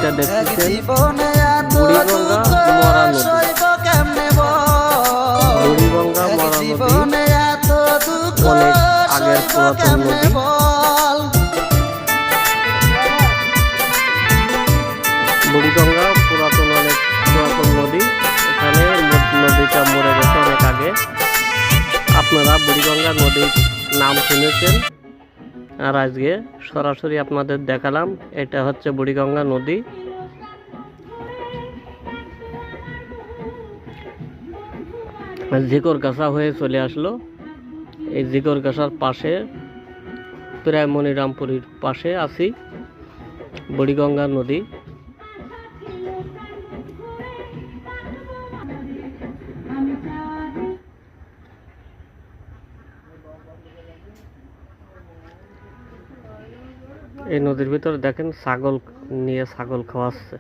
নদীটা দেখতেছেন বুড়িগঙ্গা মরা নদী। বুড়িগঙ্গা মরা নদী অনেক আগের পুরাতন নদী। বুড়িগঙ্গা অনেক পুরাতন নদী। এখানে নদীটা মরে গেছে অনেক আগে। আপনারা বুড়িগঙ্গা নদীর নাম শুনেছেন, আর আজকে সরাসরি আপনাদের দেখালাম। এটা হচ্ছে বুড়িগঙ্গা নদী। জিকরগাছা হয়ে চলে আসলো। এই জিকরগাছার পাশে প্রায় মনিরামপুরীর পাশে আছি, বুড়িগঙ্গা নদী। এই নদীর ভিতরে দেখেন ছাগল নিয়ে ছাগল খাওয়াচ্ছে।